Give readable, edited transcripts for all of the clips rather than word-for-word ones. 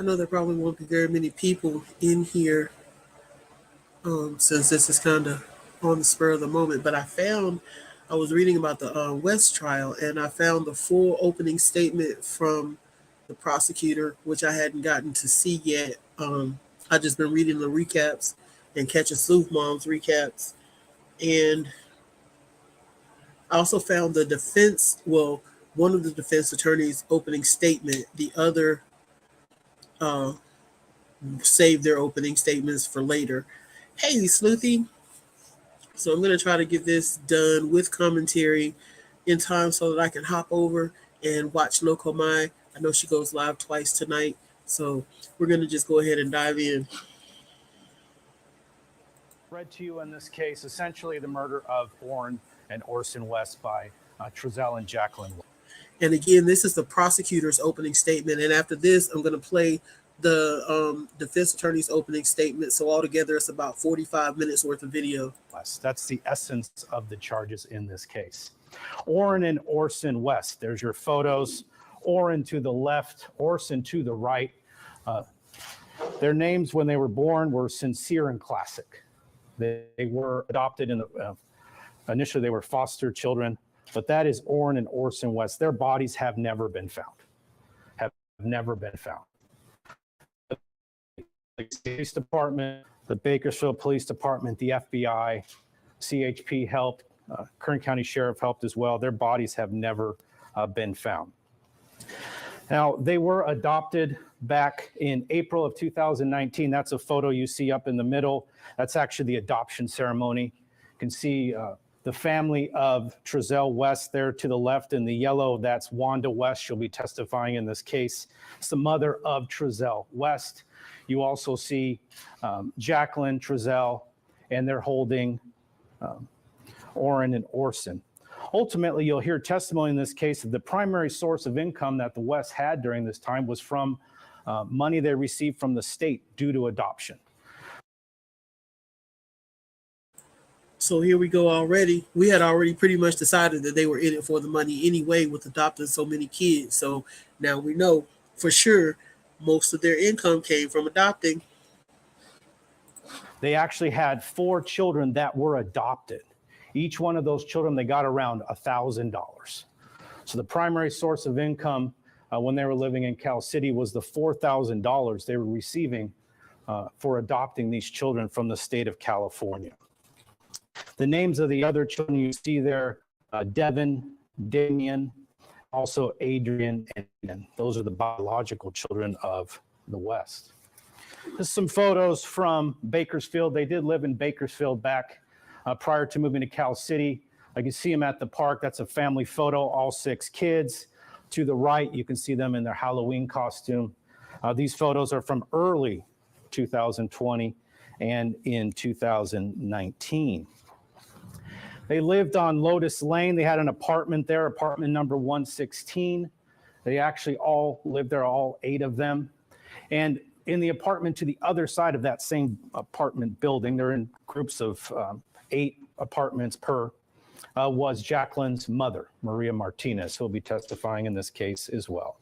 I know there probably won't be very many people in here since this is kind of on the spur of the moment, but I was reading about the West trial, and I found the full opening statement from the prosecutor, which I hadn't gotten to see yet. I just been reading the recaps and catching Sleuth Mom's recaps, and I also found the defense. Well, one of the defense attorneys' opening statement. The other uh, saved their opening statements for later. Hey, Sleuthy. So I'm going to try to get this done with commentary in time so that I can hop over and watch Loco Mai. I know she goes live twice tonight. So we're going to just go ahead and dive in. Read to you in this case, essentially the murder of Orrin and Orson West by Trezell and Jacqueline. And again, this is the prosecutor's opening statement. And after this, I'm going to play the defense attorney's opening statement. So altogether, it's about 45 minutes worth of video. That's the essence of the charges in this case. Orrin and Orson West. There's your photos. Orrin to the left, Orson to the right. Their names when they were born were sincere and classic. They were adopted in the initially they were foster children, but that is Orrin and Orson West. Their bodies have never been found. Have never been found. The police department, the Bakersfield Police Department, the FBI, CHP helped, Kern County Sheriff helped as well. Their bodies have never been found. Now, they were adopted back in April of 2019. That's a photo you see up in the middle. That's actually the adoption ceremony. You can see the family of Trezell West there to the left in the yellow. That's Wanda West. She'll be testifying in this case. It's the mother of Trezell West. You also see Jacqueline Trezell, and they're holding Orrin and Orson. Ultimately, you'll hear testimony in this case that the primary source of income that the Wests had during this time was from money they received from the state due to adoption. So here we go already. We had already pretty much decided that they were in it for the money anyway with adopting so many kids. So now we know for sure most of their income came from adopting. They actually had 4 children that were adopted. Each one of those children, they got around $1,000. So the primary source of income when they were living in Cal City was the $4,000 they were receiving for adopting these children from the state of California. The names of the other children you see there, Devin, Damien, also Adrian, and Ian. Those are the biological children of the West. There's some photos from Bakersfield. They did live in Bakersfield back prior to moving to Cal City. I can see them at the park. That's a family photo, all 6 kids. To the right, you can see them in their Halloween costume. These photos are from early 2020 and in 2019. They lived on Lotus Lane. They had an apartment there, apartment number 116. They actually all lived there, all 8 of them. And in the apartment to the other side of that same apartment building, they're in groups of 8 apartments per, was Jacqueline's mother, Maria Martinez, who will be testifying in this case as well.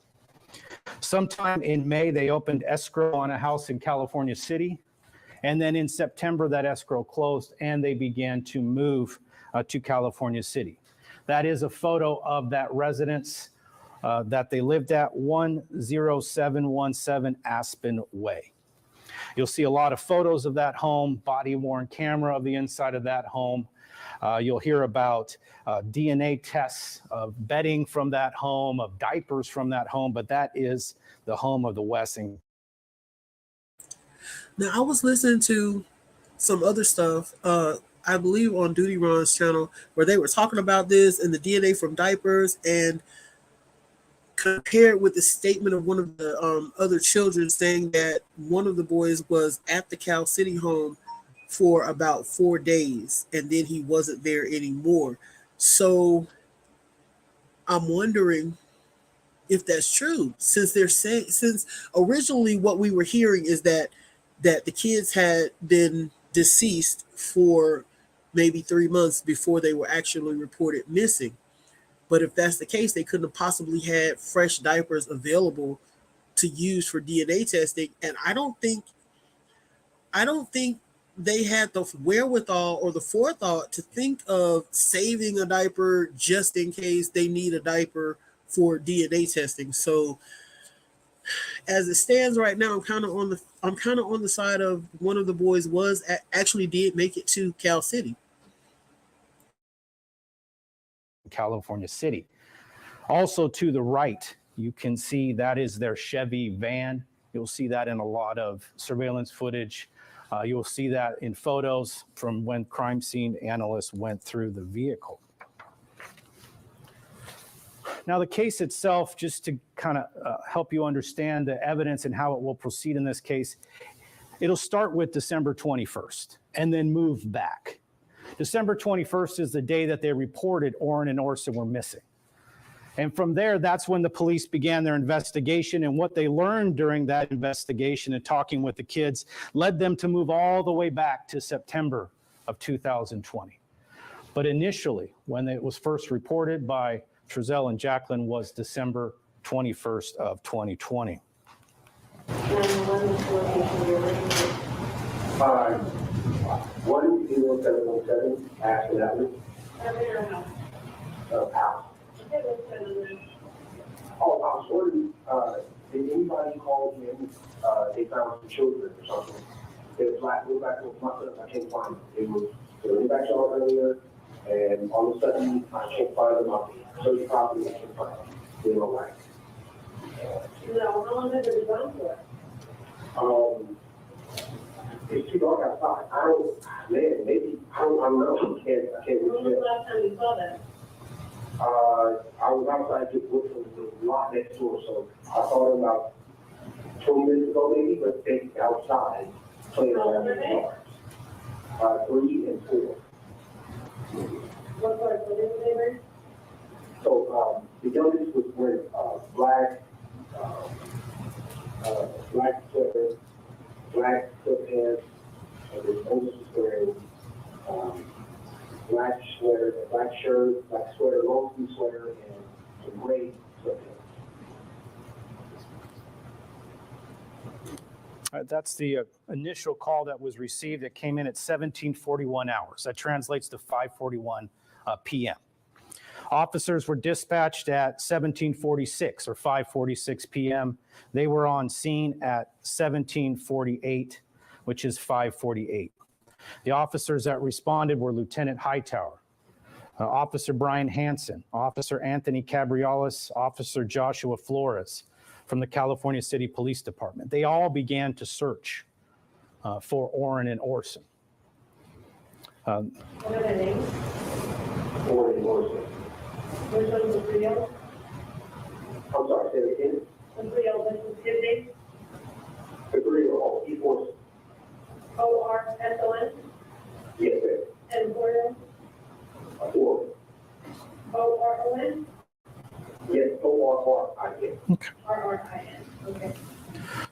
Sometime in May, they opened escrow on a house in California City. And then in September, that escrow closed and they began to move to California City. That is a photo of that residence that they lived at, 10717 Aspen Way. You'll see a lot of photos of that home, body-worn camera of the inside of that home. You'll hear about DNA tests of bedding from that home, of diapers from that home, but that is the home of the Westing. Now, I was listening to some other stuff, I believe on Duty Ron's channel, where they were talking about this and the DNA from diapers, and compared with the statement of one of the other children saying that one of the boys was at the Cal City home for about 4 days and then he wasn't there anymore. So I'm wondering if that's true, since they're saying, since originally what we were hearing is that the kids had been deceased for maybe 3 months before they were actually reported missing. But if that's the case, they couldn't have possibly had fresh diapers available to use for DNA testing, and I don't think they had the wherewithal or the forethought to think of saving a diaper just in case they need a diaper for DNA testing. So as it stands right now, I'm kind of on the side of one of the boys actually did make it to Cal City. California City. Also to the right, you can see that is their Chevy van. You'll see that in a lot of surveillance footage. You'll see that in photos from when crime scene analysts went through the vehicle. Now, the case itself, just to kind of help you understand the evidence and how it will proceed in this case, it'll start with December 21st and then move back. December 21st is the day that they reported Orrin and Orson were missing. And from there, that's when the police began their investigation, and what they learned during that investigation and talking with the kids led them to move all the way back to September of 2020. But initially, when it was first reported by Trezell and Jacqueline, was December 21st of 2020. What is 0717 Ashton Avenue? House. Oh, I was wondering, did anybody call in, they found some children or something? They was like, go back to my son, I can't find them. They went back to our earlier, and all of a sudden, I can't find them out there. So you probably can't find them. They don't like. No, how long has it been gone for? It's too dark outside. Maybe, I don't know. I can't When was the last time you saw that? I was outside just looking for the lot next door, so I saw them about 20 minutes ago maybe, but they outside playing around in the yard. 3 and 4. What part of the neighbor? So the youngest was wearing black sweater, black sweatpants, and the oldest was wearing black sweater, black shirt, black sweater, long sleeve sweater, and some gray sweatpants. All right, that's the initial call that was received. It came in at 17:41 hours. That translates to 5:41 p.m. Officers were dispatched at 17:46 or 5:46 p.m. They were on scene at 17:48, which is 5:48. The officers that responded were Lieutenant Hightower, Officer Brian Hansen, Officer Anthony Cabrialis, Officer Joshua Flores from the California City Police Department. They all began to search for Orrin and Orson. What are their names? Orrin and Orson. Which one's the trio? I'm sorry, say it again. The trio, this is his name? The 3 are all Orson. O-R-S-O-N? Yes, sir. And Orrin? Orrin. O-R-O-N? Yes, O-R-R-I-N. Okay. R-R-I-N, okay.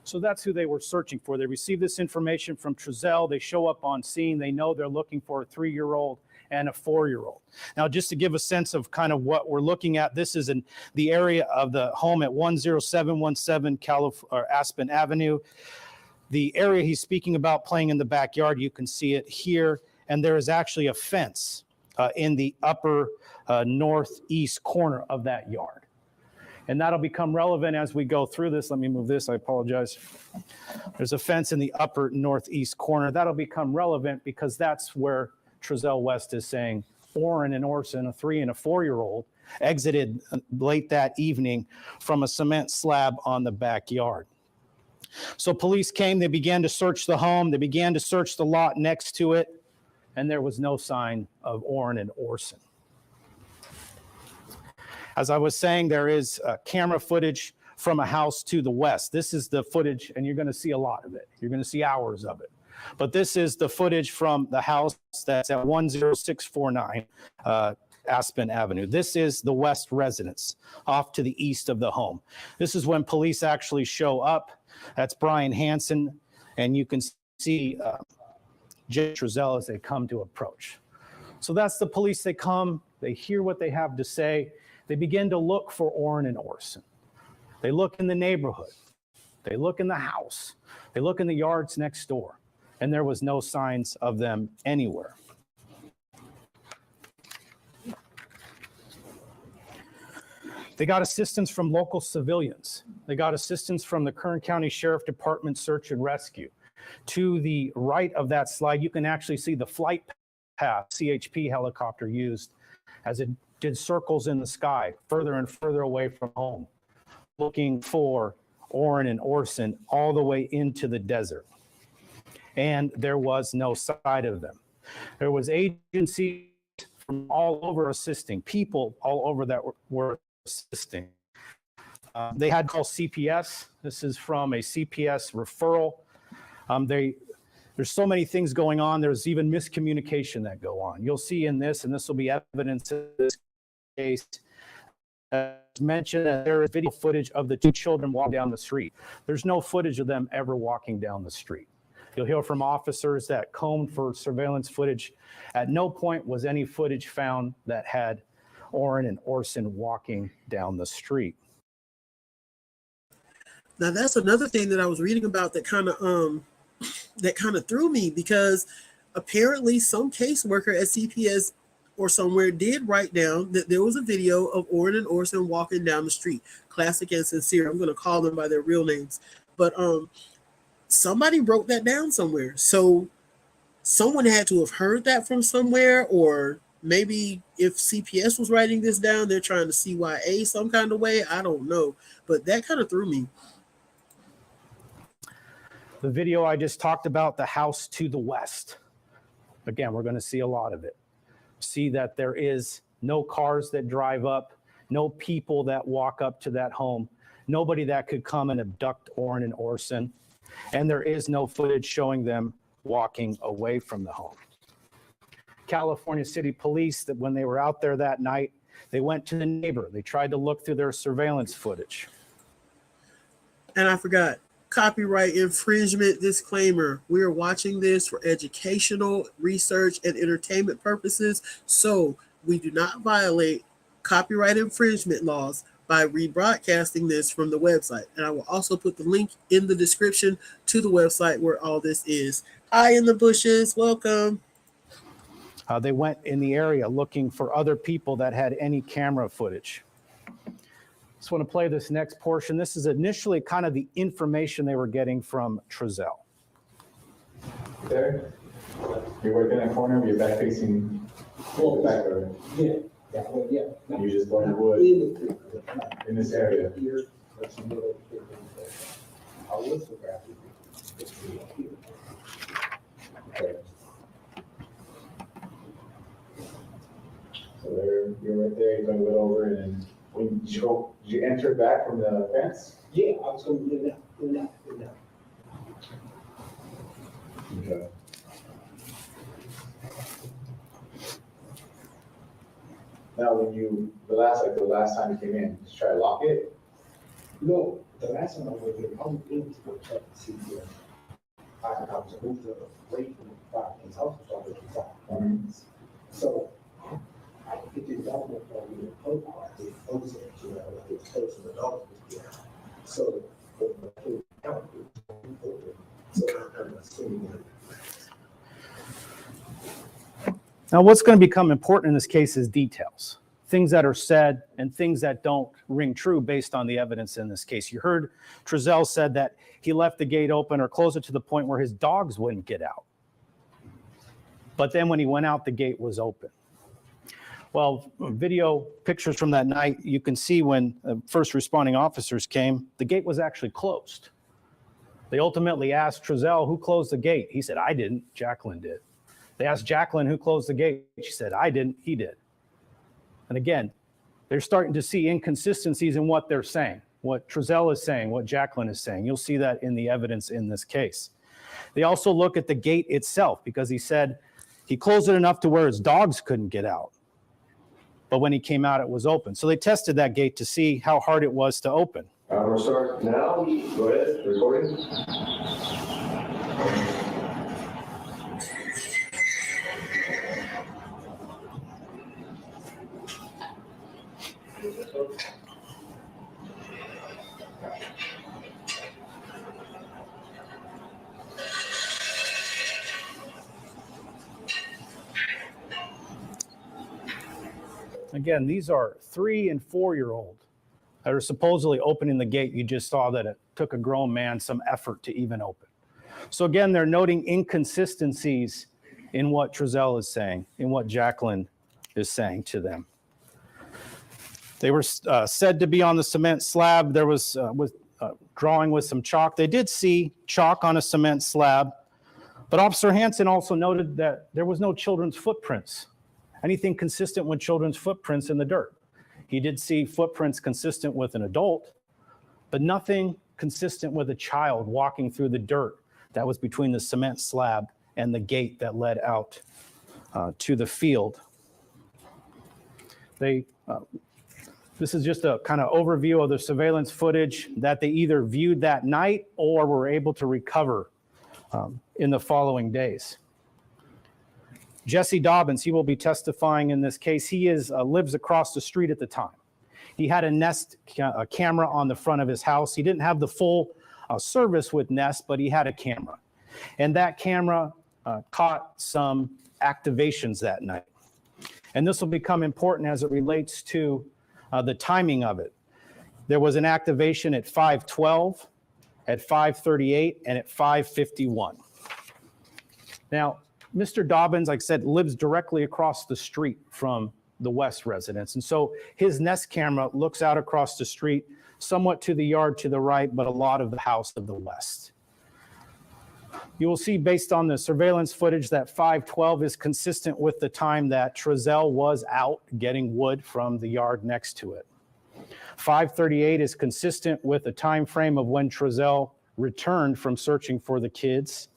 So that's who they were searching for. They received this information from Trezell. They show up on scene. They know they're looking for a 3-year-old and a 4-year-old. Now, just to give a sense of kind of what we're looking at, this is in the area of the home at 10717 Aspen Avenue. The area he's speaking about playing in the backyard, you can see it here. And there is actually a fence in the upper northeast corner of that yard. And that'll become relevant as we go through this. Let me move this, I apologize. There's a fence in the upper northeast corner. That'll become relevant because that's where Trezell West is saying Orrin and Orson, a 3 and a 4-year-old, exited late that evening from a cement slab on the backyard. So police came, they began to search the home, they began to search the lot next to it, and there was no sign of Orrin and Orson. As I was saying, there is camera footage from a house to the west. This is the footage, and you're going to see a lot of it. You're going to see hours of it. But this is the footage from the house that's at 10649 Aspen Avenue. This is the west residence off to the east of the home. This is when police actually show up. That's Brian Hansen, and you can see Jay Trezell as they come to approach. So that's the police. They come, they hear what they have to say. They begin to look for Orrin and Orson. They look in the neighborhood. They look in the house. They look in the yards next door, and there was no signs of them anywhere. They got assistance from local civilians. They got assistance from the Kern County Sheriff Department Search and Rescue. To the right of that slide, you can actually see the flight path CHP helicopter used as it did circles in the sky, further and further away from home, looking for Orrin and Orson all the way into the desert. And there was no sight of them. There was agencies from all over assisting, people all over that were assisting. They had to call CPS. This is from a CPS referral. There's so many things going on. There's even miscommunication that go on. You'll see in this, and this will be evidence in this case, as mentioned, that there is video footage of the two children walking down the street. There's no footage of them ever walking down the street. You'll hear from officers that combed for surveillance footage. At no point was any footage found that had Orrin and Orson walking down the street. Now that's another thing that I was reading about that kind of threw me, because apparently some caseworker at CPS or somewhere did write down that there was a video of Orrin and Orson walking down the street. Classic and Sincere. I'm going to call them by their real names, but somebody wrote that down somewhere. So someone had to have heard that from somewhere, or maybe if CPS was writing this down, they're trying to CYA some kind of way. I don't know, but that kind of threw me. The video I just talked about, the house to the west. Again, we're going to see a lot of it. See that there is no cars that drive up, no people that walk up to that home, nobody that could come and abduct Orrin and Orson, and there is no footage showing them walking away from the home. California City Police, that when they were out there that night, they went to the neighbor. They tried to look through their surveillance footage. And I forgot, copyright infringement disclaimer. We are watching this for educational, research, and entertainment purposes, so we do not violate copyright infringement laws by rebroadcasting this from the website. And I will also put the link in the description to the website where all this is. Hi in the bushes, welcome. They went in the area looking for other people that had any camera footage. Just want to play this next portion. This is initially kind of the information they were getting from Trezell. There, you're working in that corner, but you're back facing the back door. Yeah. You just go in the wood in this area. So there, you're right there, you're going to go over, and when you enter back from the fence? Yeah, I was going to do that. Okay. Now, the last time you came in, did you try to lock it? No, the last time I was there, I was able to go check the CPS. I was moved away from the fire, because I was starting to fire. So I could do that one for me. I did close it, it's close to the dog was there. So when I came out, it was open. So I'm assuming that. Now, what's going to become important in this case is details, things that are said and things that don't ring true based on the evidence in this case. You heard Trezell said that he left the gate open or closed it to the point where his dogs wouldn't get out. But then when he went out, the gate was open. Well, video pictures from that night, you can see when first responding officers came, the gate was actually closed. They ultimately asked Trezell, who closed the gate? He said, I didn't, Jacqueline did. They asked Jacqueline who closed the gate. She said, I didn't, he did. And again, they're starting to see inconsistencies in what they're saying, what Trezell is saying, what Jacqueline is saying. You'll see that in the evidence in this case. They also look at the gate itself, because he said he closed it enough to where his dogs couldn't get out. But when he came out, it was open. So they tested that gate to see how hard it was to open. We'll start now. Go ahead, recording. Again, these are 3 and 4-year-old that are supposedly opening the gate. You just saw that it took a grown man some effort to even open. So again, they're noting inconsistencies in what Trezell is saying, in what Jacqueline is saying to them. They were said to be on the cement slab. There was drawing with some chalk. They did see chalk on a cement slab, but Officer Hansen also noted that there was no children's footprints, anything consistent with children's footprints in the dirt. He did see footprints consistent with an adult, but nothing consistent with a child walking through the dirt that was between the cement slab and the gate that led out to the field. This is just a kind of overview of the surveillance footage that they either viewed that night or were able to recover in the following days. Jesse Dobbins, he will be testifying in this case. He lives across the street at the time. He had a Nest camera on the front of his house. He didn't have the full service with Nest, but he had a camera. And that camera caught some activations that night. And this will become important as it relates to the timing of it. There was an activation at 5:12, at 5:38, and at 5:51. Now, Mr. Dobbins, like I said, lives directly across the street from the West residence. And so his Nest camera looks out across the street, somewhat to the yard to the right, but a lot of the house of the West. You will see based on the surveillance footage that 5:12 is consistent with the time that Trezell was out getting wood from the yard next to it. 5:38 is consistent with the time frame of when Trezell returned from searching for the kids.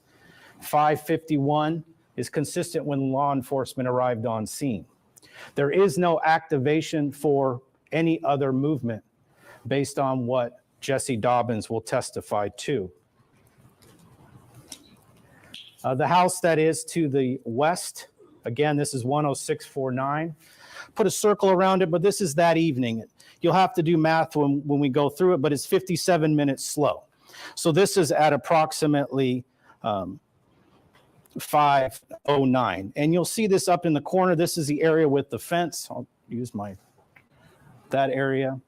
5:51 is consistent when law enforcement arrived on scene. There is no activation for any other movement based on what Jesse Dobbins will testify to. The house that is to the west, again, this is 10649. Put a circle around it, but this is that evening. You'll have to do math when we go through it, but it's 57 minutes slow. So this is at approximately 5:09. And you'll see this up in the corner. This is the area with the fence. I'll use that area.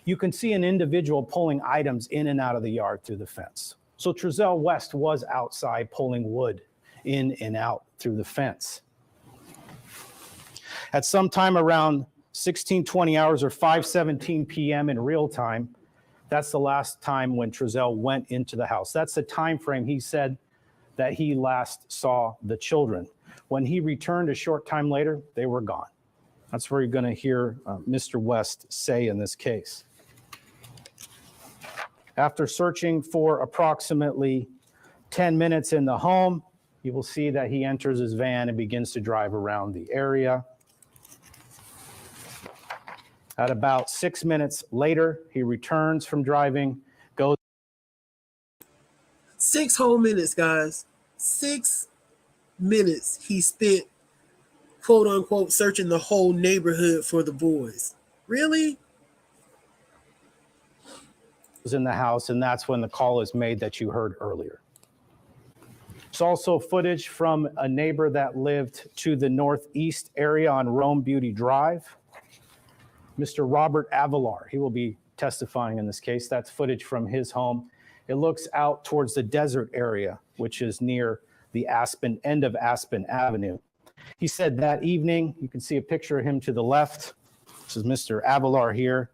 You can see an individual pulling items in and out of the yard through the fence. So Trezell West was outside pulling wood in and out through the fence. At some time around 16:20 hours or 5:17 p.m. in real time, that's the last time when Trezell went into the house. That's the time frame he said that he last saw the children. When he returned a short time later, they were gone. That's where you're going to hear Mr. West say in this case. After searching for approximately 10 minutes in the home, you will see that he enters his van and begins to drive around the area. At about 6 minutes later, he returns from driving, goes. 6 whole minutes, guys. 6 minutes he spent, quote unquote, searching the whole neighborhood for the boys. Really? In the house, and that's when the call is made that you heard earlier. There's also footage from a neighbor that lived to the northeast area on Rome Beauty Drive. Mr. Robert Avalar, he will be testifying in this case. That's footage from his home. It looks out towards the desert area, which is near the end of Aspen Avenue. He said that evening, you can see a picture of him to the left. This is Mr. Avalar here.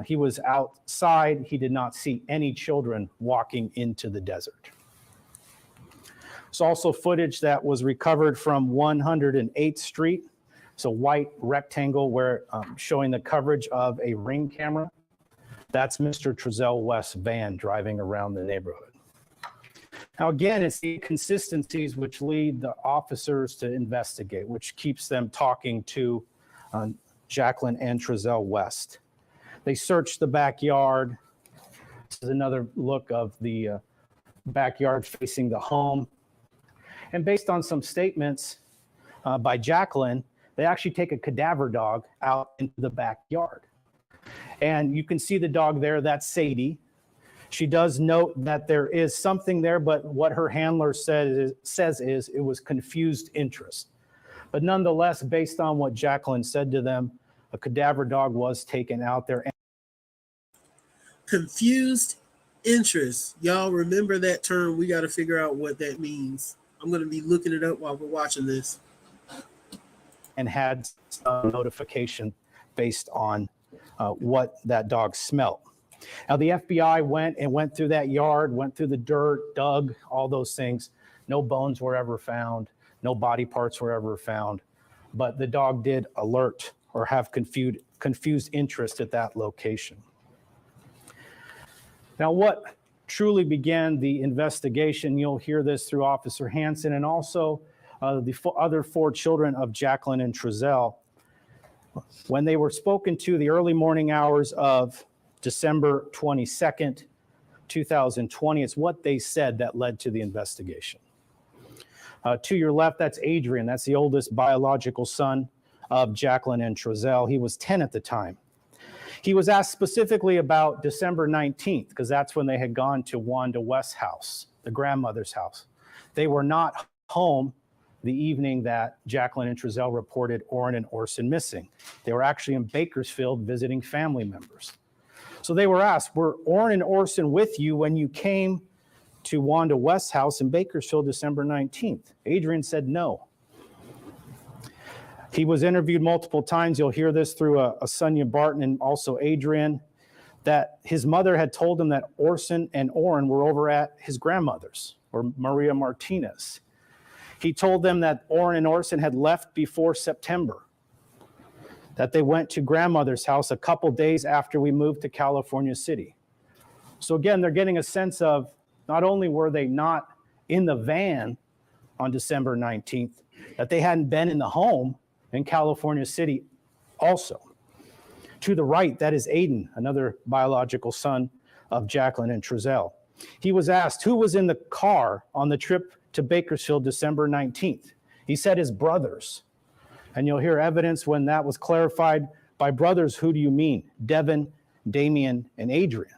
He was outside. He did not see any children walking into the desert. There's also footage that was recovered from 108th Street. It's a white rectangle where showing the coverage of a Ring camera. That's Mr. Trezell West's van driving around the neighborhood. Now, again, it's the inconsistencies which lead the officers to investigate, which keeps them talking to Jacqueline and Trezell West. They searched the backyard. This is another look of the backyard facing the home. And based on some statements by Jacqueline, they actually take a cadaver dog out into the backyard. And you can see the dog there, that's Sadie. She does note that there is something there, but what her handler says is it was confused interest. But nonetheless, based on what Jacqueline said to them, a cadaver dog was taken out there. Confused interest. Y'all remember that term? We got to figure out what that means. I'm going to be looking it up while we're watching this. And had some notification based on what that dog smelled. Now, the FBI went through that yard, went through the dirt, dug, all those things. No bones were ever found. No body parts were ever found. But the dog did alert or have confused interest at that location. Now, what truly began the investigation, you'll hear this through Officer Hansen and also the other 4 children of Jacqueline and Trezell. When they were spoken to the early morning hours of December 22nd, 2020, it's what they said that led to the investigation. To your left, that's Adrian. That's the oldest biological son of Jacqueline and Trezell. He was 10 at the time. He was asked specifically about December 19th, because that's when they had gone to Wanda West's house, the grandmother's house. They were not home the evening that Jacqueline and Trezell reported Orrin and Orson missing. They were actually in Bakersfield visiting family members. So they were asked, were Orrin and Orson with you when you came to Wanda West's house in Bakersfield December 19th? Adrian said no. He was interviewed multiple times. You'll hear this through a Sonia Barton and also Adrian, that his mother had told him that Orson and Orrin were over at his grandmother's, or Maria Martinez. He told them that Orrin and Orson had left before September, that they went to grandmother's house a couple days after we moved to California City. So again, they're getting a sense of not only were they not in the van on December 19th, that they hadn't been in the home in California City also. To the right, that is Aiden, another biological son of Jacqueline and Trezell. He was asked who was in the car on the trip to Bakersfield December 19th. He said his brothers. And you'll hear evidence when that was clarified. By brothers, who do you mean? Devin, Damian, and Adrian.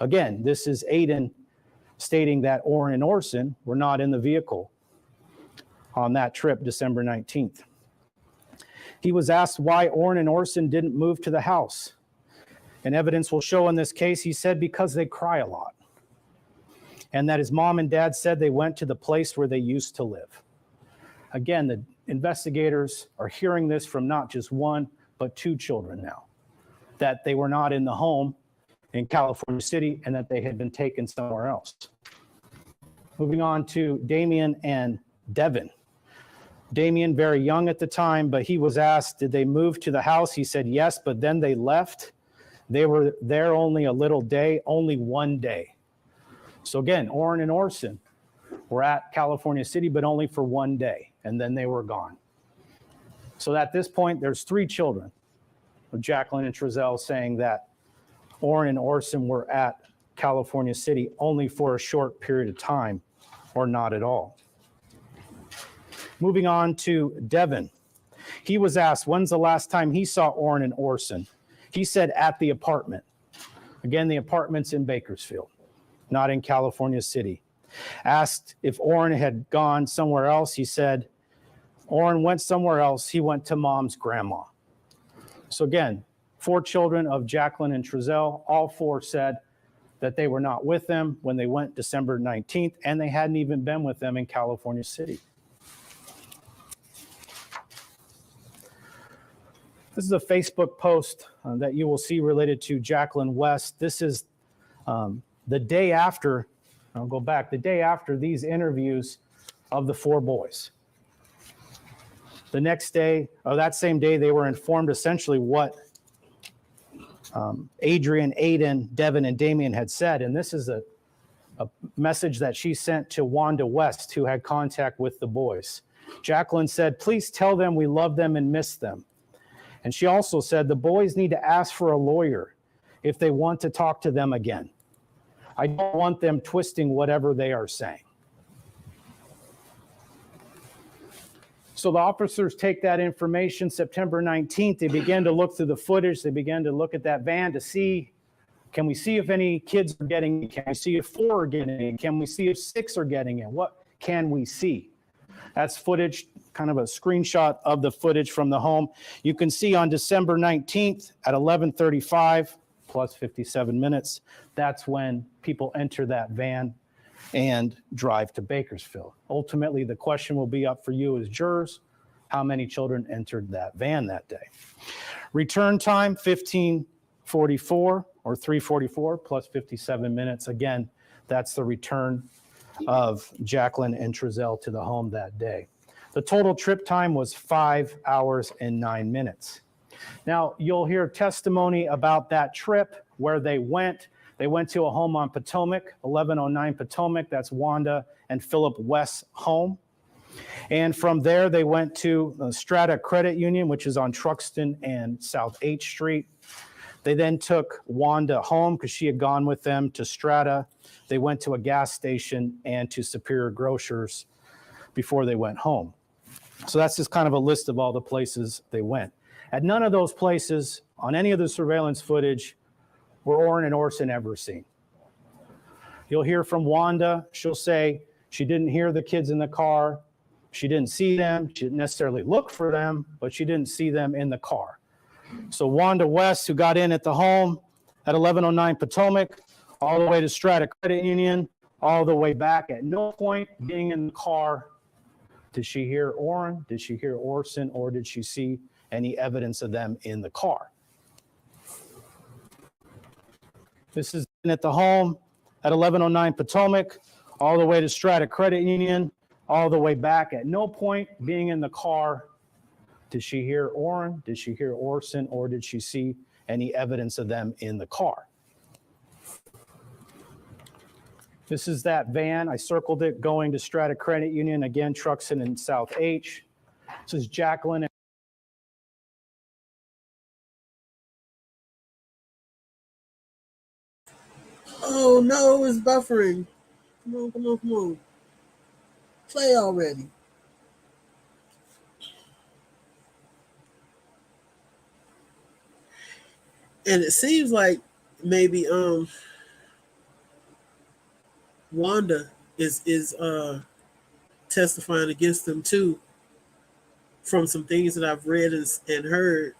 Again, this is Aiden stating that Orrin and Orson were not in the vehicle on that trip December 19th. He was asked why Orrin and Orson didn't move to the house. And evidence will show in this case, he said because they cry a lot. And that his mom and dad said they went to the place where they used to live. Again, the investigators are hearing this from not just 1, but 2 children now, that they were not in the home in California City and that they had been taken somewhere else. Moving on to Damian and Devin. Damian, very young at the time, but he was asked, did they move to the house? He said yes, but then they left. They were there only a little day, only 1 day. So again, Orrin and Orson were at California City, but only for 1 day, and then they were gone. So at this point, there's 3 children of Jacqueline and Trezell saying that Orrin and Orson were at California City only for a short period of time, or not at all. Moving on to Devin. He was asked, when's the last time he saw Orrin and Orson? He said at the apartment. Again, the apartment's in Bakersfield, not in California City. Asked if Orrin had gone somewhere else, he said, Orrin went somewhere else. He went to mom's grandma. So again, 4 children of Jacqueline and Trezell, all 4 said that they were not with them when they went December 19th, and they hadn't even been with them in California City. This is a Facebook post that you will see related to Jacqueline West. This is the day after, I'll go back, the day after these interviews of the 4 boys. The next day, or that same day, they were informed essentially what Adrian, Aiden, Devin, and Damian had said. And this is a message that she sent to Wanda West, who had contact with the boys. Jacqueline said, please tell them we love them and miss them. And she also said, the boys need to ask for a lawyer if they want to talk to them again. I don't want them twisting whatever they are saying. So the officers take that information September 19th. They began to look through the footage. They began to look at that van to see, can we see if any kids are getting in? Can we see if 4 are getting in? Can we see if 6 are getting in? What can we see? That's footage, kind of a screenshot of the footage from the home. You can see on December 19th at 11:35 plus 57 minutes, that's when people enter that van and drive to Bakersfield. Ultimately, the question will be up for you as jurors, how many children entered that van that day? Return time, 15:44 or 3:44 plus 57 minutes. Again, that's the return of Jacqueline and Trezell to the home that day. The total trip time was 5 hours and 9 minutes. Now, you'll hear testimony about that trip, where they went. They went to a home on Potomac, 1109 Potomac. That's Wanda and Philip West's home. And from there, they went to Strata Credit Union, which is on Truxton and South H Street. They then took Wanda home because she had gone with them to Strata. They went to a gas station and to Superior Grocers before they went home. So that's just kind of a list of all the places they went. At none of those places, on any of the surveillance footage, were Orrin and Orson ever seen. You'll hear from Wanda. She'll say she didn't hear the kids in the car. She didn't see them. She didn't necessarily look for them, but she didn't see them in the car. So Wanda West, who got in at the home at 1109 Potomac, all the way to Strata Credit Union, all the way back, at no point being in the car did she hear Orrin, did she hear Orson, or did she see any evidence of them in the car. This is at the home at 1109 Potomac, all the way to Strata Credit Union, all the way back, at no point being in the car did she hear Orrin, did she hear Orson, or did she see any evidence of them in the car. This is that van. I circled it going to Strata Credit Union, again, Truxton and South H. This is Jacqueline. Oh no, it's buffering. Come on, come on, come on. Play already. And it seems like maybe Wanda is testifying against them too, from some things that I've read and heard.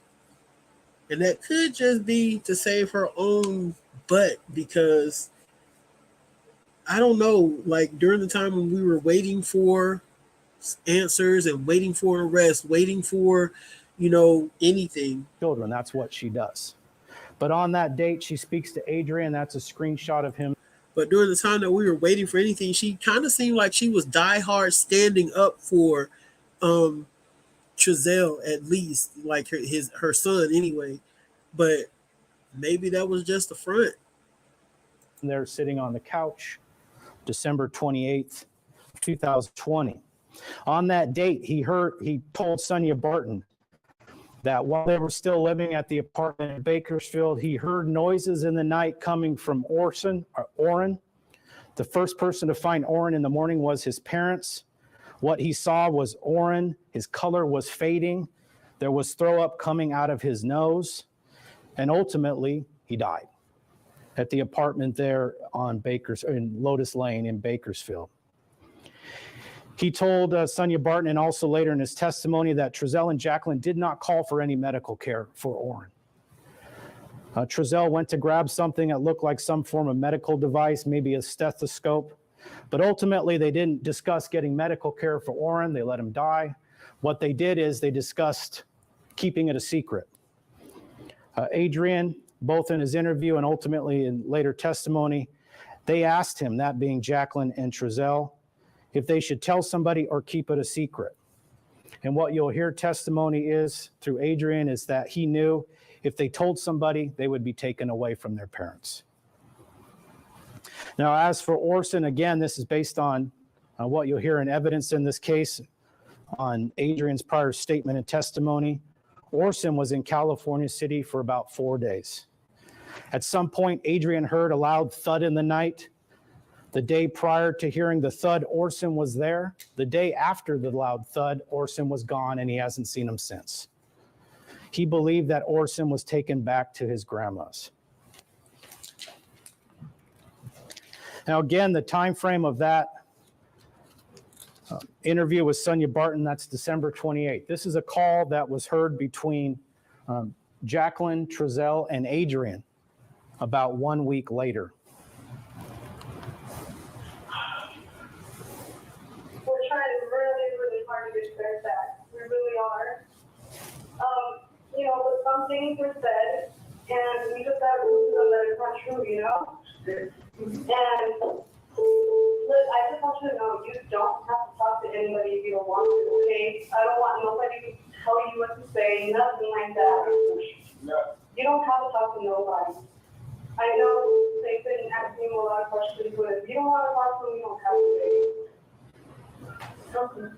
And that could just be to save her own butt, because I don't know, like during the time when we were waiting for answers and waiting for an arrest, waiting for, anything. Children, that's what she does. But on that date, she speaks to Adrian. That's a screenshot of him. But during the time that we were waiting for anything, she kind of seemed like she was diehard standing up for Trezell, at least, like her son anyway. But maybe that was just the front. They're sitting on the couch, December 28th, 2020. On that date, he told Sonia Barton that while they were still living at the apartment in Bakersfield, he heard noises in the night coming from Orrin. The first person to find Orrin in the morning was his parents. What he saw was Orrin. His color was fading. There was throw up coming out of his nose. And ultimately, he died at the apartment there in Lotus Lane in Bakersfield. He told Sonia Barton, and also later in his testimony, that Trezell and Jacqueline did not call for any medical care for Orrin. Trezell went to grab something that looked like some form of medical device, maybe a stethoscope, but ultimately they didn't discuss getting medical care for Orrin. They let him die. What they did is they discussed keeping it a secret. Adrian, both in his interview and ultimately in later testimony, they asked him, that being Jacqueline and Trezell, if they should tell somebody or keep it a secret. And what you'll hear testimony is through Adrian is that he knew if they told somebody, they would be taken away from their parents. Now, as for Orson, again, this is based on what you'll hear in evidence in this case on Adrian's prior statement and testimony. Orson was in California City for about 4 days. At some point, Adrian heard a loud thud in the night. The day prior to hearing the thud, Orson was there. The day after the loud thud, Orson was gone, and he hasn't seen him since. He believed that Orson was taken back to his grandma's. Now, again, the time frame of that Interview with Sonia Barton, that's December 28th. This is a call that was heard between Jacqueline, Trezell, and Adrian about 1 week later. We're trying really hard to get there back. We really are. But some things were said, and we just got to prove to them that it's not true, And look, I just want you to know, you don't have to talk to anybody if you don't want to, okay? I don't want nobody to tell you what to say, nothing like that. No. You don't have to talk to nobody. I know they've been asking you a lot of questions, but if you don't want to talk to them, you don't have to. Okay.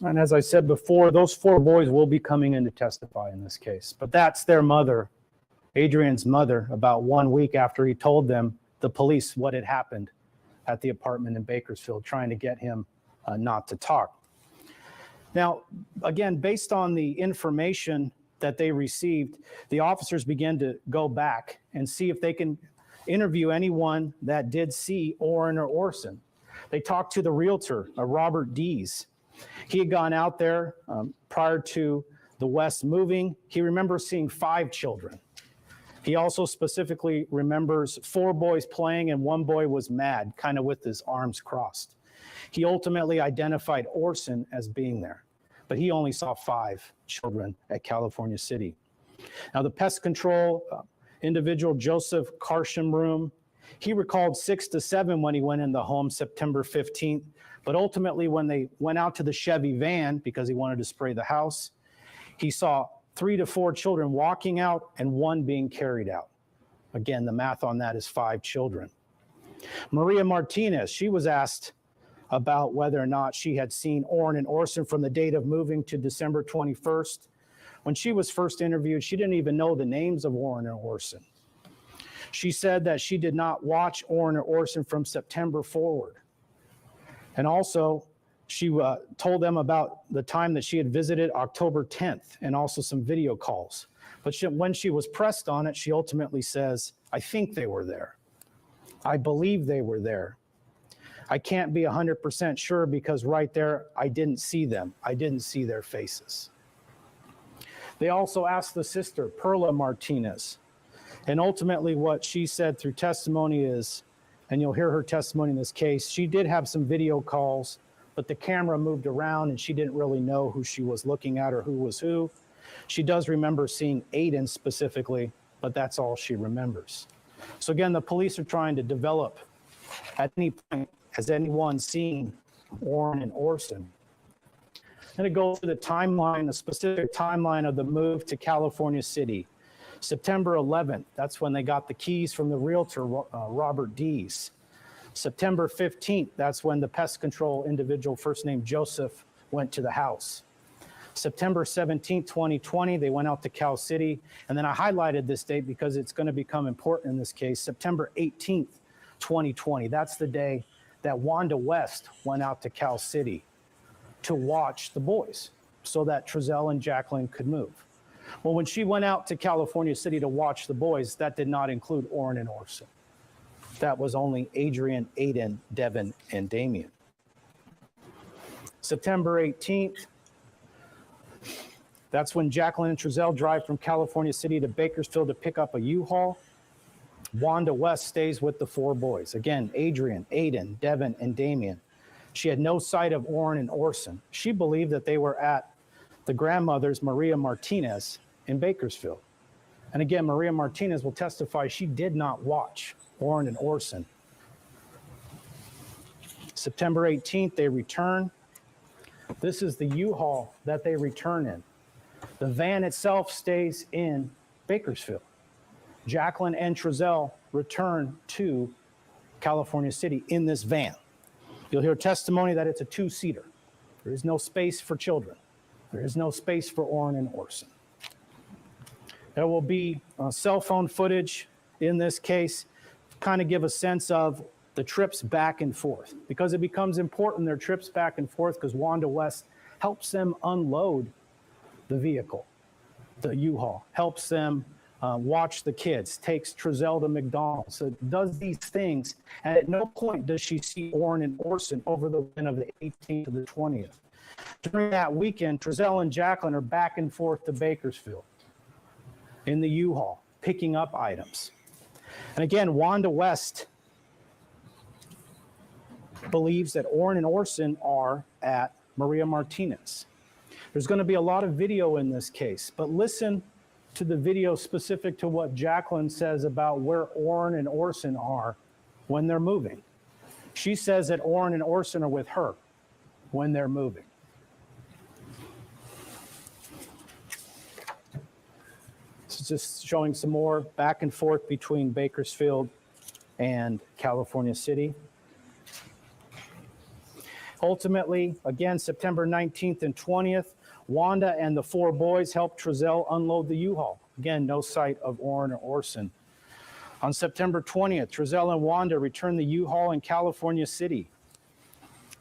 And as I said before, those 4 boys will be coming in to testify in this case. But that's their mother, Adrian's mother, about 1 week after he told them, the police, what had happened at the apartment in Bakersfield, trying to get him not to talk. Now, again, based on the information that they received, the officers began to go back and see if they can interview anyone that did see Orrin or Orson. They talked to the realtor, Robert Dees. He had gone out there prior to the West moving. He remembers seeing 5 children. He also specifically remembers 4 boys playing and 1 boy was mad, kind of with his arms crossed. He ultimately identified Orson as being there, but he only saw 5 children at California City. Now, the pest control individual, Joseph Karsham, he recalled 6 to 7 when he went in the home September 15th, but ultimately when they went out to the Chevy van, because he wanted to spray the house, he saw 3 to 4 children walking out and 1 being carried out. Again, the math on that is 5 children. Maria Martinez, she was asked about whether or not she had seen Orrin and Orson from the date of moving to December 21st. When she was first interviewed, she didn't even know the names of Orrin and Orson. She said that she did not watch Orrin or Orson from September forward. And also, she told them about the time that she had visited October 10th and also some video calls. But when she was pressed on it, she ultimately says, I think they were there. I believe they were there. I can't be 100% sure because right there, I didn't see them. I didn't see their faces. They also asked the sister, Perla Martinez. And ultimately what she said through testimony is, and you'll hear her testimony in this case, she did have some video calls, but the camera moved around and she didn't really know who she was looking at or who was who. She does remember seeing Aiden specifically, but that's all she remembers. So again, the police are trying to develop at any point, has anyone seen Orrin and Orson? And it goes through the timeline, the specific timeline of the move to California City. September 11th, that's when they got the keys from the realtor, Robert Dees. September 15th, that's when the pest control individual, first name Joseph, went to the house. September 17th, 2020, they went out to Cal City. And then I highlighted this date because it's going to become important in this case. September 18th, 2020, that's the day that Wanda West went out to Cal City to watch the boys so that Trezell and Jacqueline could move. Well, when she went out to California City to watch the boys, that did not include Orrin and Orson. That was only Adrian, Aiden, Devin, and Damien. September 18th, that's when Jacqueline and Trezell drive from California City to Bakersfield to pick up a U-Haul. Wanda West stays with the 4 boys. Again, Adrian, Aiden, Devin, and Damien. She had no sight of Orrin and Orson. She believed that they were at the grandmother's, Maria Martinez, in Bakersfield. And again, Maria Martinez will testify she did not watch Orrin and Orson. September 18th, they return. This is the U-Haul that they return in. The van itself stays in Bakersfield. Jacqueline and Trezell return to California City in this van. You'll hear testimony that it's a 2-seater. There is no space for children. There is no space for Orrin and Orson. There will be cell phone footage in this case, kind of give a sense of the trips back and forth, because it becomes important, their trips back and forth, because Wanda West helps them unload the vehicle, the U-Haul, helps them watch the kids, takes Trezell to McDonald's, so does these things, and at no point does she see Orrin and Orson over the weekend of the 18th to the 20th. During that weekend, Trezell and Jacqueline are back and forth to Bakersfield in the U-Haul, picking up items. And again, Wanda West believes that Orrin and Orson are at Maria Martinez. There's going to be a lot of video in this case, but listen to the video specific to what Jacqueline says about where Orrin and Orson are when they're moving. She says that Orrin and Orson are with her when they're moving. It's just showing some more back and forth between Bakersfield and California City. Ultimately, again, September 19th and 20th, Wanda and the 4 boys helped Trezell unload the U-Haul. Again, no sight of Orrin or Orson. On September 20th, Trezell and Wanda returned the U-Haul in California City.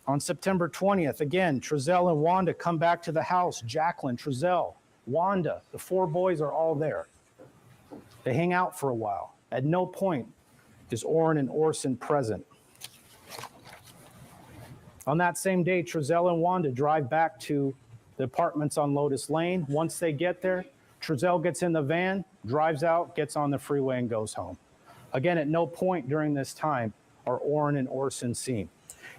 On September 20th, again, Trezell and Wanda come back to the house. Jacqueline, Trezell, Wanda, the 4 boys are all there. They hang out for a while. At no point is Orrin and Orson present. On that same day, Trezell and Wanda drive back to the apartments on Lotus Lane. Once they get there, Trezell gets in the van, drives out, gets on the freeway, and goes home. Again, at no point during this time are Orrin and Orson seen.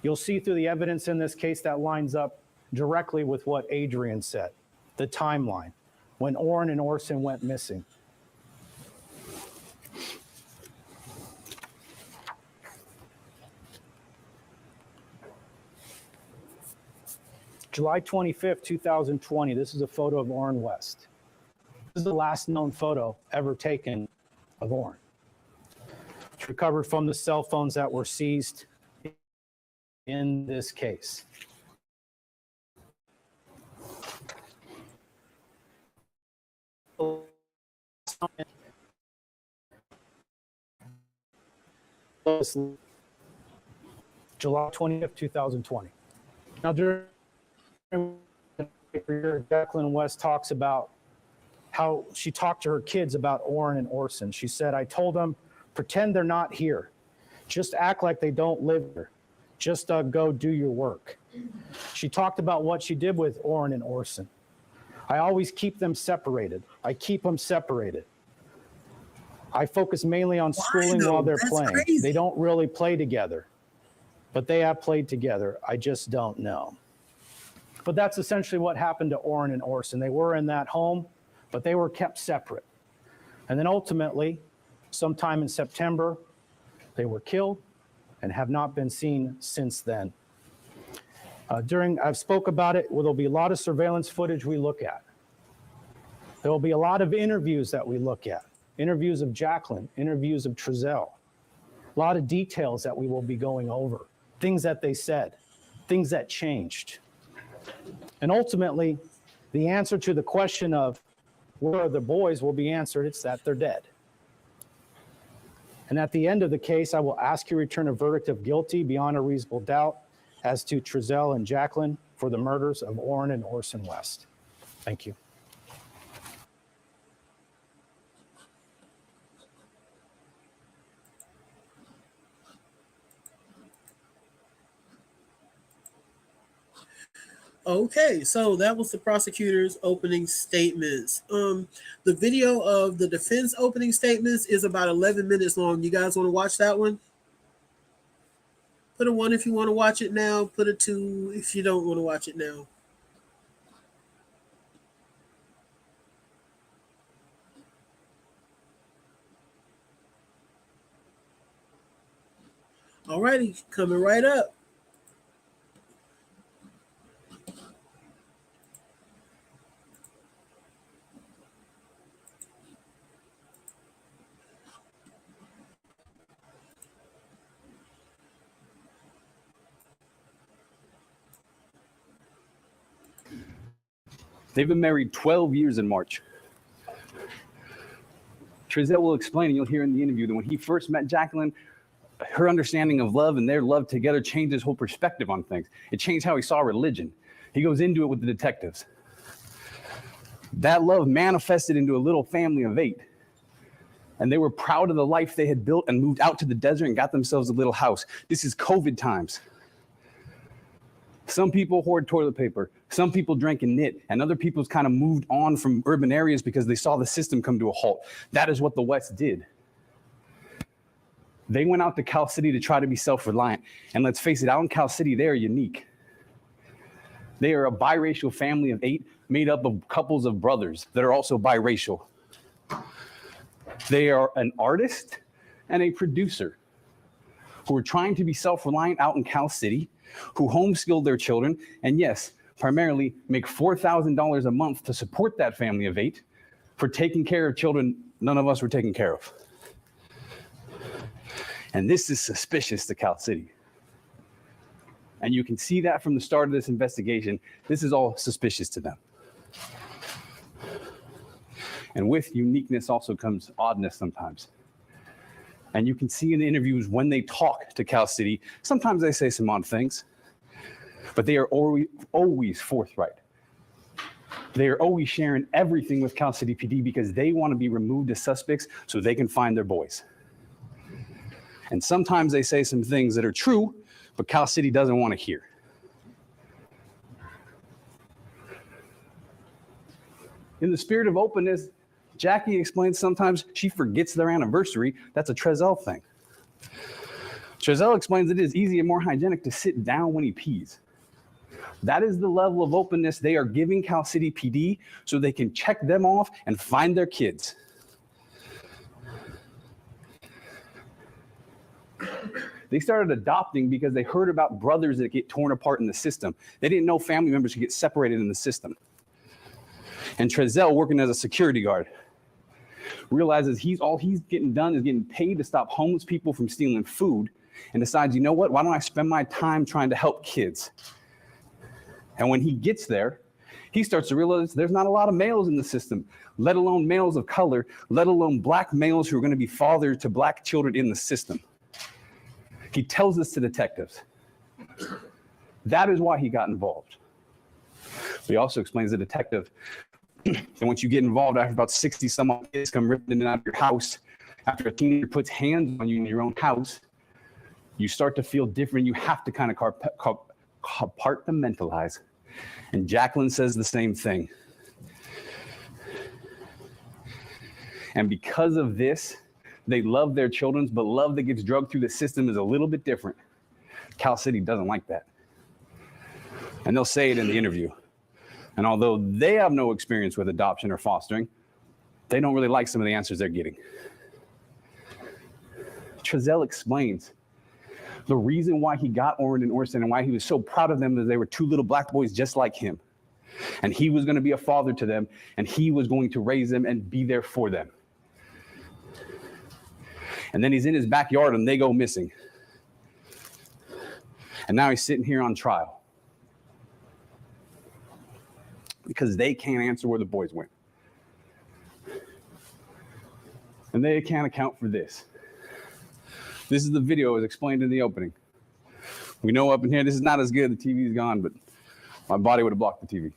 You'll see through the evidence in this case that lines up directly with what Adrian said, the timeline, when Orrin and Orson went missing. July 25th, 2020, this is a photo of Orrin West. This is the last known photo ever taken of Orrin. It's recovered from the cell phones that were seized in this case. July 20th, 2020. Now, during Jacqueline West talks about how she talked to her kids about Orrin and Orson. She said, I told them, pretend they're not here. Just act like they don't live here. Just go do your work. She talked about what she did with Orrin and Orson. I always keep them separated. I keep them separated. I focus mainly on schooling while they're playing. Crazy. They don't really play together, but they have played together. I just don't know. But that's essentially what happened to Orrin and Orson. They were in that home, but they were kept separate. And then ultimately, sometime in September, they were killed and have not been seen since then. I've spoke about it, there'll be a lot of surveillance footage we look at. There will be a lot of interviews that we look at. Interviews of Jacqueline, interviews of Trezell. A lot of details that we will be going over. Things that they said, things that changed. And ultimately, the answer to the question of where are the boys will be answered, it's that they're dead. And at the end of the case, I will ask you to return a verdict of guilty beyond a reasonable doubt as to Trezell and Jacqueline for the murders of Orrin and Orson West. Thank you. Okay, so that was the prosecutor's opening statements. The video of the defense opening statements is about 11 minutes long. You guys want to watch that one? Put a 1 if you want to watch it now. Put a 2 if you don't want to watch it now. Alrighty, coming right up. They've been married 12 years in March. Trezell will explain, and you'll hear in the interview, that when he first met Jacqueline, her understanding of love and their love together changed his whole perspective on things. It changed how he saw religion. He goes into it with the detectives. That love manifested into a little family of 8. And they were proud of the life they had built and moved out to the desert and got themselves a little house. This is COVID times. Some people hoard toilet paper. Some people drank and knit. And other people's kind of moved on from urban areas because they saw the system come to a halt. That is what the West did. They went out to Cal City to try to be self-reliant. And let's face it, out in Cal City, they are unique. They are a biracial family of 8 made up of couples of brothers that are also biracial. They are an artist and a producer who are trying to be self-reliant out in Cal City, who homeschool their children, and yes, primarily make $4,000 a month to support that family of 8 for taking care of children none of us were taking care of. And this is suspicious to Cal City. And you can see that from the start of this investigation. This is all suspicious to them. And with uniqueness also comes oddness sometimes. And you can see in the interviews when they talk to Cal City, sometimes they say some odd things, but they are always forthright. They are always sharing everything with Cal City PD because they want to be removed as suspects so they can find their boys. And sometimes they say some things that are true, but Cal City doesn't want to hear. In the spirit of openness, Jackie explains sometimes she forgets their anniversary. That's a Trezell thing. Trezell explains it is easier and more hygienic to sit down when he pees. That is the level of openness they are giving Cal City PD so they can check them off and find their kids. They started adopting because they heard about brothers that get torn apart in the system. They didn't know family members could get separated in the system. And Trezell, working as a security guard, realizes all he's getting done is getting paid to stop homeless people from stealing food, and decides, you know what, why don't I spend my time trying to help kids? And when he gets there, he starts to realize there's not a lot of males in the system, let alone males of color, let alone black males who are going to be fathers to black children in the system. He tells this to detectives. That is why he got involved. He also explains to the detective that once you get involved, after about 60 some odd kids come ripping in and out of your house, after a teenager puts hands on you in your own house, you start to feel different. You have to kind of compartmentalize. And Jacqueline says the same thing. And because of this, they love their children, but love that gets drugged through the system is a little bit different. Cal City doesn't like that. And they'll say it in the interview. And although they have no experience with adoption or fostering, they don't really like some of the answers they're getting. Trezell explains the reason why he got Oren and Orson and why he was so proud of them is they were 2 little black boys just like him. And he was going to be a father to them, and he was going to raise them and be there for them. And then he's in his backyard and they go missing. And now he's sitting here on trial because they can't answer where the boys went. And they can't account for this. This is the video as explained in the opening. We know up in here, this is not as good. The TV's gone, but my body would have blocked the TV.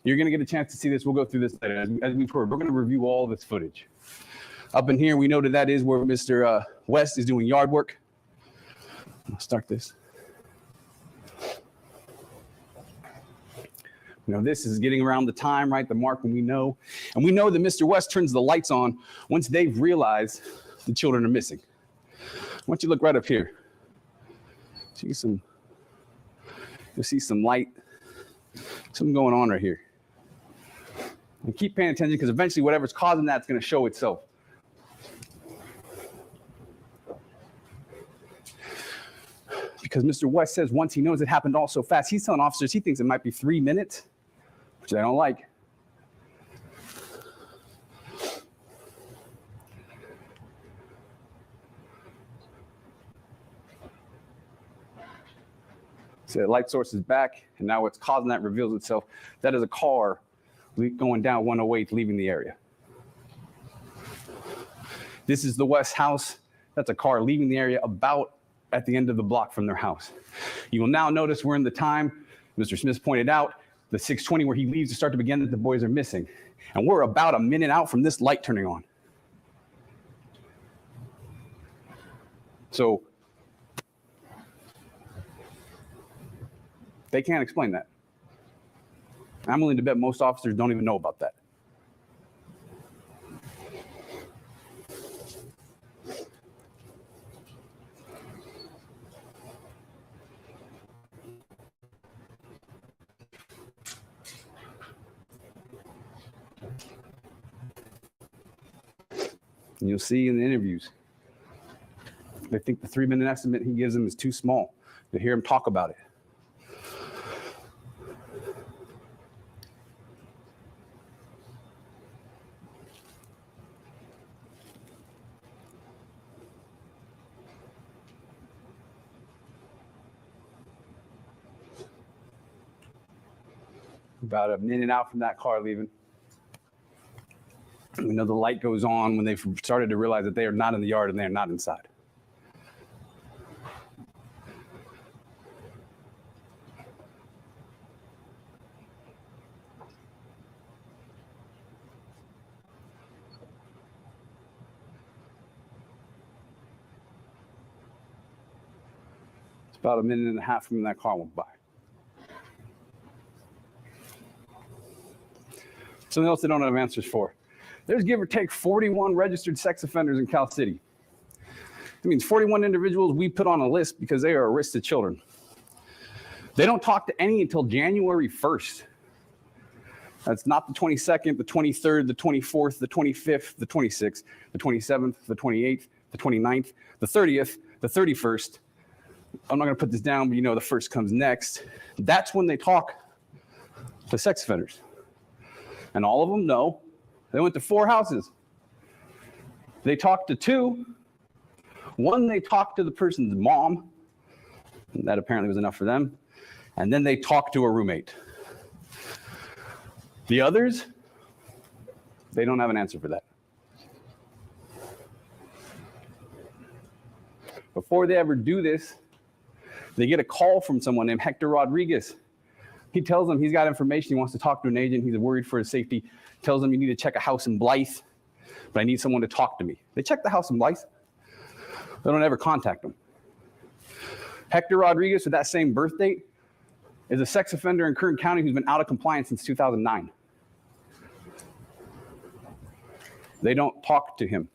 You're going to get a chance to see this. We'll go through this later. As we've heard, we're going to review all this footage. Up in here, we know that is where Mr. West is doing yard work. I'll start this. You know, this is getting around the time, right? The mark when we know. And we know that Mr. West turns the lights on once they've realized the children are missing. I want you to look right up here. You'll see some light, something going on right here. And keep paying attention because eventually whatever's causing that's going to show itself. Because Mr. West says once he knows it happened all so fast, he's telling officers he thinks it might be 3 minutes, which they don't like. So the light source is back, and now what's causing that reveals itself. That is a car going down 108, leaving the area. This is the West house. That's a car leaving the area about at the end of the block from their house. You will now notice we're in the time, Mr. Smith pointed out, the 6:20 where he leaves to start to begin that the boys are missing. And we're about a minute out from this light turning on. So they can't explain that. I'm willing to bet most officers don't even know about that. And you'll see in the interviews, they think the 3-minute estimate he gives them is too small to hear him talk about it. About a minute out from that car leaving, we know the light goes on when they've started to realize that they are not in the yard and they are not inside. It's about a minute and a half from when that car went by. Something else they don't have answers for. There's give or take 41 registered sex offenders in Cal City. That means 41 individuals we put on a list because they are a risk to children. They don't talk to any until January 1st. That's not the 22nd, the 23rd, the 24th, the 25th, the 26th, the 27th, the 28th, the 29th, the 30th, the 31st. I'm not going to put this down, but you know the first comes next. That's when they talk to sex offenders. And all of them know. They went to 4 houses. They talked to 2. One, they talked to the person's mom. And that apparently was enough for them. And then they talked to a roommate. The others, they don't have an answer for that. Before they ever do this, they get a call from someone named Hector Rodriguez. He tells them he's got information. He wants to talk to an agent. He's worried for his safety. Tells them you need to check a house in Blythe, but I need someone to talk to me. They check the house in Blythe. They don't ever contact them. Hector Rodriguez, with that same birth date, is a sex offender in Kern County who's been out of compliance since 2009. They don't talk to him.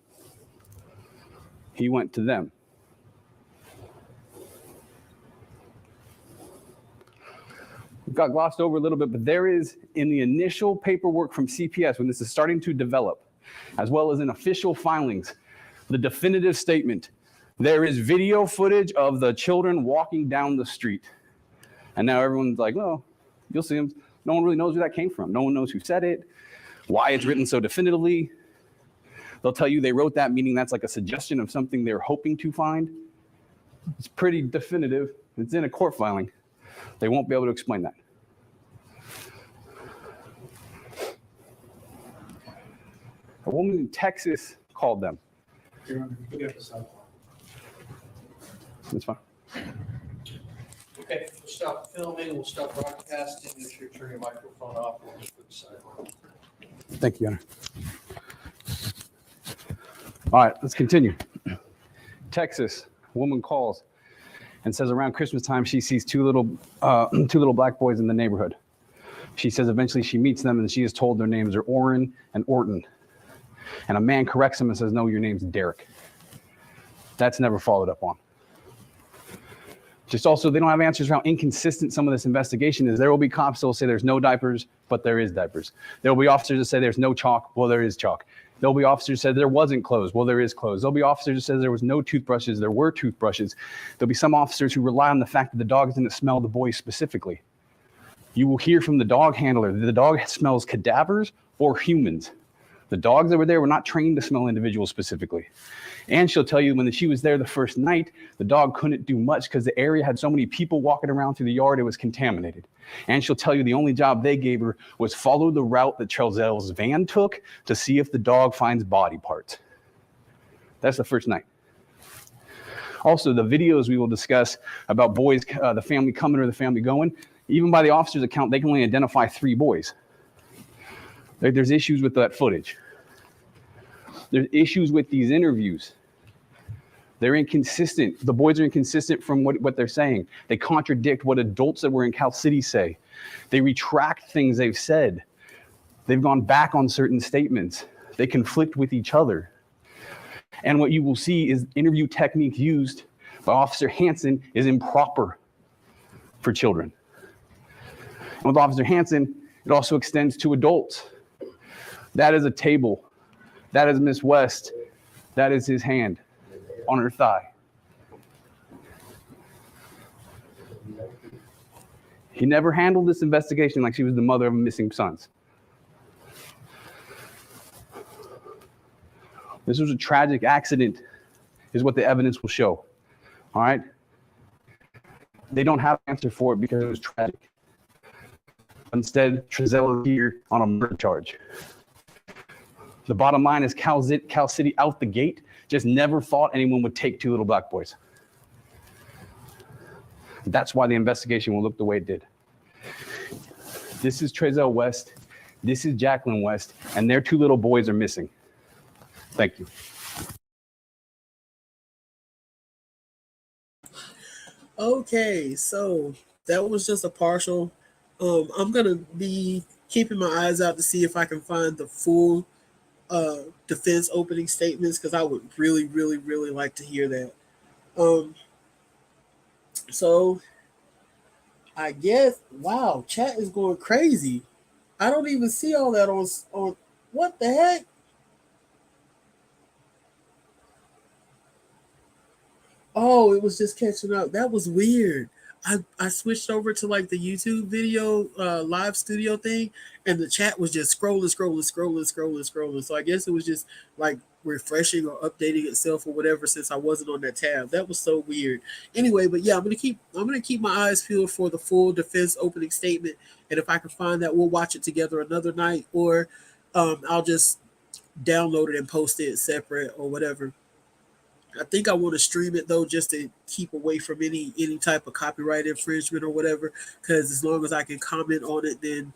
He went to them. Got glossed over a little bit, but there is, in the initial paperwork from CPS, when this is starting to develop, as well as in official filings, the definitive statement, there is video footage of the children walking down the street. And now everyone's like, well, you'll see them. No one really knows where that came from. No one knows who said it, why it's written so definitively. They'll tell you they wrote that, meaning that's like a suggestion of something they're hoping to find. It's pretty definitive. It's in a court filing. They won't be able to explain that. A woman in Texas called them. That's fine. Okay, we'll stop filming, we'll stop broadcasting. Make sure you turn your microphone off. We'll just put the sidebar. Thank you, Hunter. All right, let's continue. Texas, a woman calls and says around Christmas time she sees two little black boys in the neighborhood. She says eventually she meets them and she is told their names are Orrin and Orton. And a man corrects him and says, no, your name's Derek. That's never followed up on. Just also, they don't have answers for how inconsistent some of this investigation is. There will be cops that will say there's no diapers, but there is diapers. There will be officers that say there's no chalk, well, there is chalk. There'll be officers that say there wasn't clothes, well, there is clothes. There'll be officers that say there was no toothbrushes, there were toothbrushes. There'll be some officers who rely on the fact that the dogs didn't smell the boys specifically. You will hear from the dog handler that the dog smells cadavers or humans. The dogs that were there were not trained to smell individuals specifically. And she'll tell you when she was there the first night, the dog couldn't do much because the area had so many people walking around through the yard, it was contaminated. And she'll tell you the only job they gave her was follow the route that Trezell's van took to see if the dog finds body parts. That's the first night. Also, the videos we will discuss about boys, the family coming or the family going, even by the officer's account, they can only identify 3 boys. There's issues with that footage. There's issues with these interviews. They're inconsistent. The boys are inconsistent from what they're saying. They contradict what adults that were in Cal City say. They retract things they've said. They've gone back on certain statements. They conflict with each other. And what you will see is interview technique used by Officer Hansen is improper for children. And with Officer Hansen, it also extends to adults. That is a table. That is Miss West. That is his hand on her thigh. He never handled this investigation like she was the mother of missing sons. This was a tragic accident, is what the evidence will show. All right? They don't have an answer for it because it was tragic. Instead, Trezell is here on a murder charge. The bottom line is Cal City out the gate just never thought anyone would take 2 little black boys. That's why the investigation will look the way it did. This is Trezell West. This is Jacqueline West, and their 2 little boys are missing. Thank you. Okay, so that was just a partial. I'm gonna be keeping my eyes out to see if I can find the full defense opening statements, because I would really, really, really like to hear that. So I guess, wow, chat is going crazy. I don't even see all that on what the heck? Oh, it was just catching up. That was weird. I switched over to like the YouTube video live studio thing, and the chat was just scrolling. So I guess it was just like refreshing or updating itself or whatever, since I wasn't on that tab. That was so weird. Anyway, but yeah, I'm gonna keep my eyes peeled for the full defense opening statement, and if I can find that, we'll watch it together another night, or I'll just download it and post it separate or whatever. I think I want to stream it though, just to keep away from any type of copyright infringement or whatever. Because as long as I can comment on it, then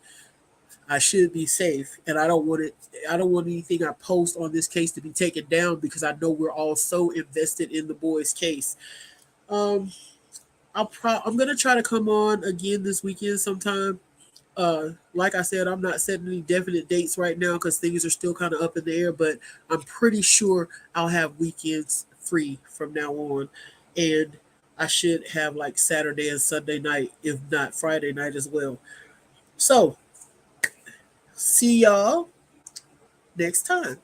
I should be safe. And I don't want it. I don't want anything I post on this case to be taken down, because I know we're all so invested in the boys' case. I'm gonna try to come on again this weekend sometime. Like I said, I'm not setting any definite dates right now because things are still kind of up in the air, but I'm pretty sure I'll have weekends free from now on, and I should have like Saturday and Sunday night, if not Friday night as well. So see y'all next time.